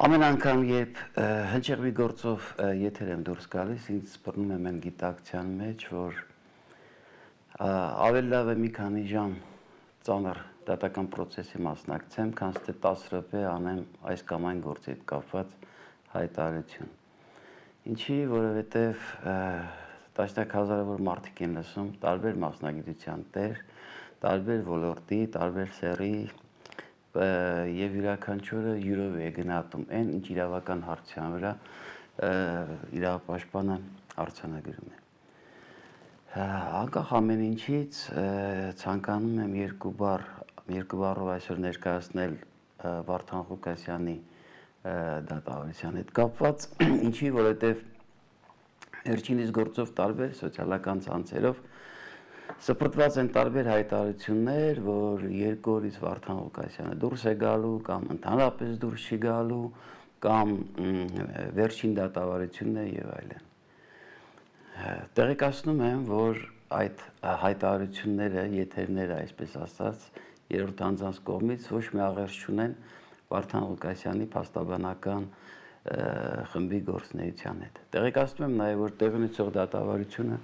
Ամեն անգամ, երբ հնչեղ մի գործով եթեր եմ դուրս գալիս, ինձ բռնում եմ այն գիտակցության մեջ, որ ավելի լավ է մի քանի ժամ ծանր դատական process-ի մասնակցեմ, քան թե 10 րոպե անեմ այս կամ այն գործի հետ կապված հայտարարություն։ Ինչի, որովհետև տասնյակ հազարավոր մարդիկ են լսում, տարբեր մասնագիտության տեր, տարբեր ոլորտի, տարբեր սեռի, եւ յուրաքանչյուրը յուրով է գնահատում այն, ինչ իրավական հարցության վրա իրավապաշտպանը արձանագրում է։ Անկախ ամեն ինչից ցանկանում եմ երկու բառով այսօր ներկայացնել Վարդան Ղուկասյանի դատավարության հետ կապված, ինչի, որովհետև վերջինիս գործով տարբեր սոցիալական ցանցերով սփռտված են տարբեր հայտարարություններ, որ երկու օրից Վարդան Ղուկասյանը դուրս է գալու կամ ընդհանրապես դուրս չի գալու կամ վերջին դատավարությունն է եւ այլն։ Տեղեկացնում եմ, որ այդ հայտարարությունները, եթերները, այսպես ասած, երրորդ անձանց կողմից ոչ մի աղերս չունեն Վարդան Ղուկասյանի փաստաբանական խմբի գործունեության հետ։ Տեղեկացնում եմ նաեւ, որ տեղի ունեցող դատավարությունը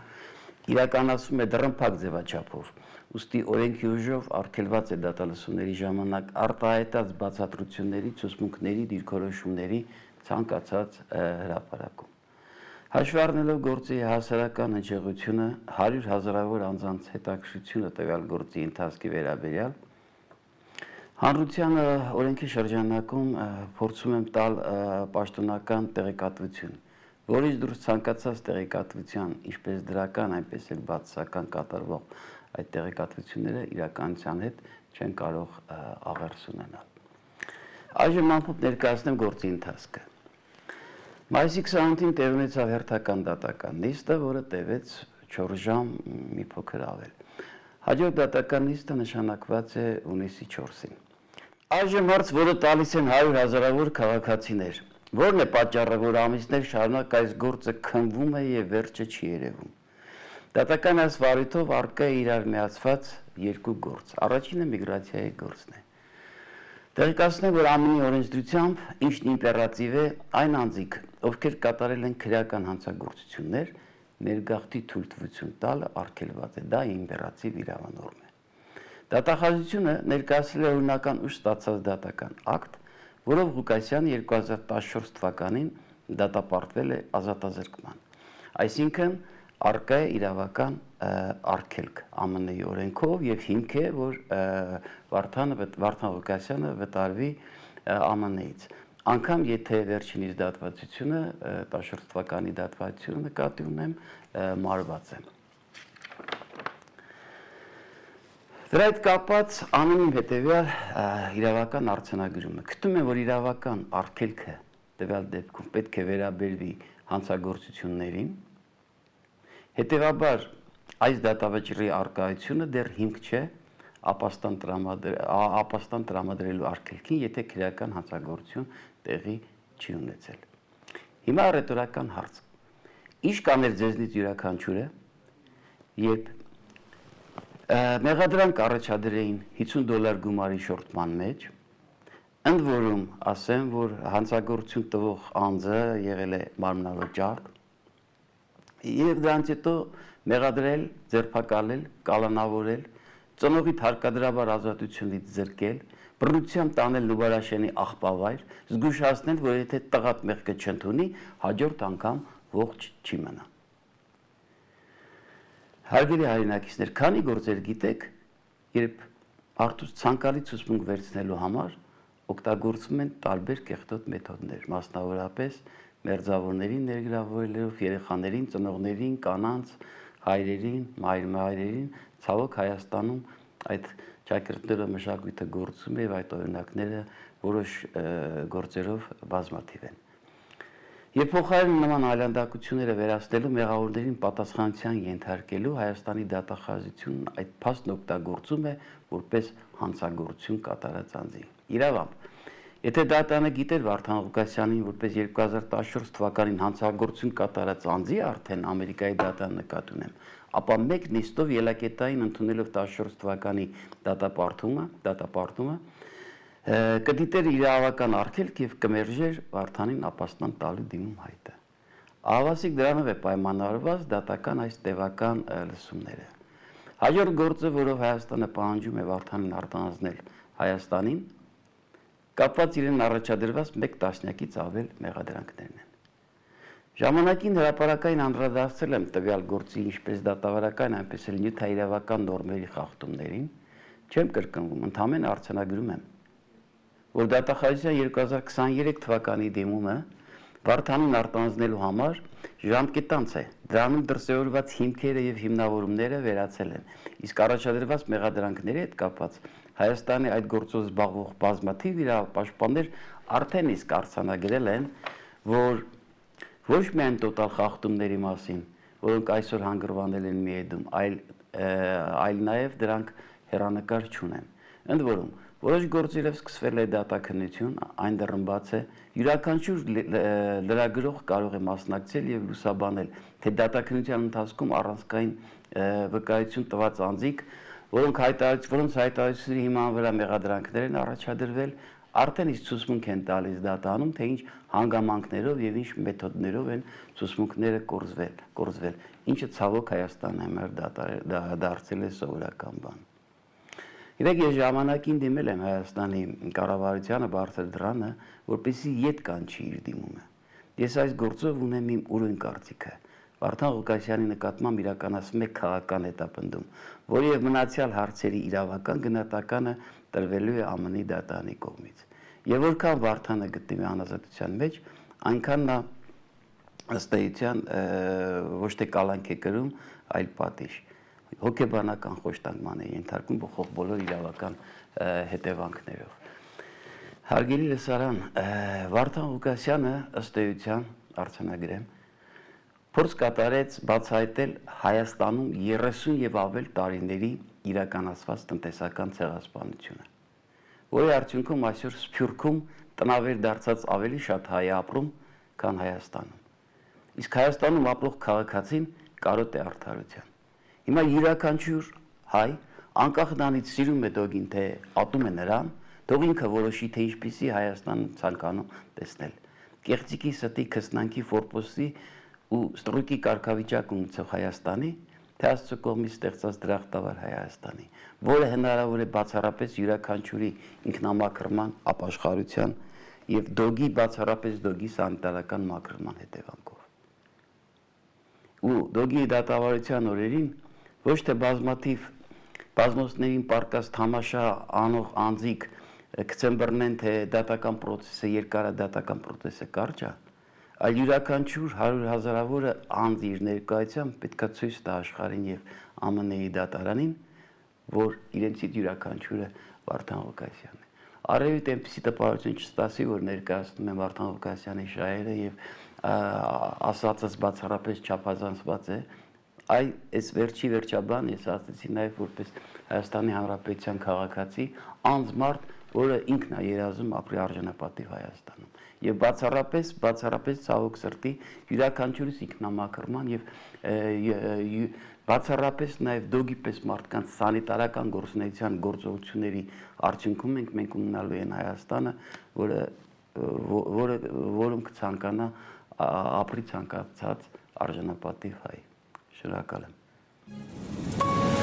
իրականացվում է դռնփակ ձևաչափով, ուստի օրենքի ուժով արգելված է դատալսումների ժամանակ արտահայտած բացատրությունների, ցուցմունքների, դիրքորոշումների ցանկացած հրապարակում։ Հաշվի առնելով գործի հասարակական հնչեղությունը, 100 հազարավոր անձանց հետաքրքրությունը տվյալ գործի ընթացքի վերաբերյալ, հանրությանը օրենքի շրջանակում փորձում եմ տալ պաշտոնական տեղեկատվություն, որից դուրս ցանկացած տեղեկատվության, ինչպես դրական, այնպես էլ բացասական կատարվող այդ տեղեկատվությունները իրականության հետ չեն կարող աղերս ունենալ։ Այժմ ամփոփ ներկայացնեմ գործի ընթացքը։ Մայիսի 28-ին տեղի ունեցավ հերթական դատական նիստը, որը տևեց 4 ժամ մի փոքր ավել։ Հաջորդ դատական նիստը նշանակված է հունիսի 4-ին։ Այժմ հարց, որը տալիս են 100 հազարավոր քաղաքացիներ։ Որն է պատճառը, որ ամիսներ շարունակ այս գործը քննվում է եւ վերջը չի երևում։ Դատական այս վարույթով առկա է իրար միացված երկու գործ։ Առաջինը միգրացիայի գործն է։ Տեղեկացնեմ, որ ԱՄՆ-ի օրենսդրությամբ, ինչն իմպերատիվ է, այն անձիկ, ովքեր կատարել են քրեական հանցագործություններ, ներգաղթի թույլտվություն տալը արգելված է։ Դա իմպերատիվ իրավանորմ է։ Դատախազությունը ներկայացրել է օրինական ուժ ստացած դատական ակտ, որով Ղուկասյանը 2014 թվականին դատապարտվել է ազատազրկման։ Այսինքն առկա է իրավական արգելք ԱՄՆ-ի օրենքով եւ հիմք է, որ Վարդան Ղուկասյանը վտարվի ԱՄՆ-ից։ Անկամ եթե վերջինիս դատվածությունը 14 թվականի դատվածությունը նկատի ունեմ մարված է։ Դրա հետ կապված անում հետևյալ իրավական արձանագրումը։ Գտնում եմ, որ իրավական արգելքը տվյալ դեպքում պետք է վերաբերվի հանցագործություններին, հետևաբար այս դատավճռի առկայությունը դեռ հիմք չէ ապաստան տրամադրելու արգելքին, եթե քրեական հանցագործություն տեղի չի ունեցել։ Հիմա ռետորական հարց. Ինչ կաներ ձեզնից յուրաքանչյուրը, երբ մեղադրանք առաջադրեին $50 գումարի շորտման մեջ, ընդ որում ասեմ, որ հանցագործություն տվող անձը եղել է մարմնավճար, եւ դրանից հետո մեղադրել, ձերբակալել, կալանավորել, ծնողիդ հարկադրաբար ազատությունից զրկել, բռնությամբ տանել Նուբարաշենի աղբավայր, զգուշացնել, որ եթե տղատ մեղքը չընդունի, հաջորդ անգամ ողջ չի մնա։ Հարգելի հայրենակիցներ, քանի գործեր գիտեք, երբ մարդուց ցանկալի ցուցմունք վերցնելու համար օգտագործվում են տարբեր կեղտոտ մեթոդներ, մասնավորապես մերձավորներին ներգրավելով, երեխաներին, ծնողներին, կանանց, հայրերին, մայրերին, ցավոք Հայաստանում այդ ճակերտները մշակույթը գործում է եւ այդ օրինակները որոշ գործերով բազմաթիվ են։ Երբ փոխարեն նման այլանդակությունները վերացնելու մեղավորներին պատասխանատվության ենթարկելու Հայաստանի դատախազությունն այդ փաստն օգտագործում է որպես հանցագործություն կատարած անձի։ Իրավամբ, եթե դատանը գիտեր Վարդան Ղուկասյանին որպես 2014 թվականին հանցագործություն կատարած անձի արդեն Ամերիկայի դատան նկատի ունեմ, ապա մեկ նիստով ելակետային ընդունելով 14 թվականի դատապարտումը կդիտեր իրավական արգելք եւ կմերժեր Վարդանին ապաստան տալու դիմում հայտը։ Ահավասիկ դրանով է պայմանավորված դատական այս տևական լսումները։ Հաջորդ գործը, որով Հայաստանը պահանջում է Վարդանին արտանձնել Հայաստանին, կապված իրեն առաջադրված 1 տասնյակից ավել մեղադրանքներն են։ Ժամանակին հրապարակային անդրադարձել եմ տվյալ գործի ինչպես դատավարական, այնպես էլ նյութայրավական նորմերի խախտումներին, չեմ կրկնվում, ընդհանրեն արձանագրում եմ, որ դատախազության 2023 թվականի դիմումը Վարդանին արտանձնելու համար ժամկետանց է, դրանում դրսևորված հիմքերը եւ հիմնավորումները վերացել են, իսկ առաջադրված մեղադրանքների հետ կապված Հայաստանի այդ գործով զբաղվող բազմաթիվ իրավապաշտպաններ արդեն իսկ արձանագրել են, որ ոչ միայն տոտալ խախտումների մասին, որոնք այսօր հանգրվանել են մի էդում, այլ նաեւ դրանք հեռանկար չունեն։ Ընդ որում, որոշ գործերով սկսվել է դատաքննություն, այն դեռնբաց է, յուրաքանչյուր լրագրող կարող է մասնակցել եւ լուսաբանել, թե դատաքննության ընթացքում առանցքային վկայություն տված անձիկ, որոնց հայտարարությունների հիման վրա մեղադրանքներ են առաջադրվել, արդեն իսկ ցուցմունք են տալիս դատանում, թե ինչ հանգամանքներով եւ ինչ մեթոդներով են ցուցմունքները կորզվել, ինչը ցավոք Հայաստանի համար դարձել է սովորական բան։ Իրեք ես ժամանակին դիմել եմ Հայաստանի կառավարությանը բարձր դրանը, որպեսզի ետ կանչի իր դիմումը։ Ես այս գործով ունեմ իմ ուրույն կարծիքը։ Վարդան Ղուկասյանի նկատմամբ իրականացվում է քաղաքական հետապնդում, որի եւ մնացյալ հարցերի իրավական գնահատականը տրվելու է ԱՄՆ-ի դատարանի կողմից։ Եվ որքան Վարդանը գտնվի անազատության մեջ, այնքան նա ըստ էության ոչ թե կալանք է կրում, այլ պատիժ։ Հոգեբանական խոշտանգման է ենթարկվում բոլոր իրավական հետևանքներով։ Հարգելի լսարան, Վարդան Ղուկասյանը ըստ էության արձանագրեմ, փորձ կատարեց բացահայտել Հայաստանում 30 եւ ավել տարիների իրականացված տնտեսական ցեղասպանությունը, որի արդյունքում այսօր Սփյուռքում տնավեր դարձած ավելի շատ հայ ապրում, քան Հայաստանում։ Իսկ Հայաստանում ապրող քաղաքացին կարոտ է արդարության։ Հիմա յուրաքանչյուր հայ անկախ նրանից սիրում է դոգին, թե ատում է նրան, թող ինքը որոշի, թե ինչպիսի Հայաստան ցանկանում տեսնել։ Կեղծիկի ստի քսնանքի ֆորպոստի ու ստրուկի կարգավիճակ ունեցող Հայաստանի, թե Աստծո կողմից ստեղծած դրախտավար Հայաստանի, որը հնարավոր է բացառապես յուրաքանչյուրի ինքնամաքրման, ապաշխարության եւ բացառապես դոգի սանիտարական մաքրման հետևանքով։ Ու դոգի դատավարության օրերին ոչ թե բազմոցներին պարկած թամաշա անող անձիկ գցեն բռնեն, թե դատական պրոցեսը երկար է, դատական պրոցեսը կարճ է, այլ յուրաքանչյուր 100 հազարավորը անձ իր ներկայությամբ պետք է ցույց տա աշխարհին եւ ԱՄՆ-ի դատարանին, որ իրենցից յուրաքանչյուրը Վարդան Ղուկասյանն է։ Արևիտ այնպիսի տպավորություն չստացի, որ ներկայացնում եմ Վարդան Ղուկասյանի շահերը եւ ասածս բացառապես չափազանցված է, այս վերջաբան ես ասացի նաև որպես Հայաստանի Հանրապետության քաղաքացի, անձ-մարդ, որը ինքն է երազում ապրի արժանապատիվ Հայաստանում։ Եվ բացառապես ցավոք սրտի յուրաքանչյուրիս ինքնամաքրման եւ բացառապես նաև դոգի պես մարդկանց սանիտարական գործունեության գործողությունների արդյունքում մենք ունենալու են Հայաստանը, որում կցանկանա ապրի ցանկացած արժանապատիվ հայ։ Շնորհակալ եմ։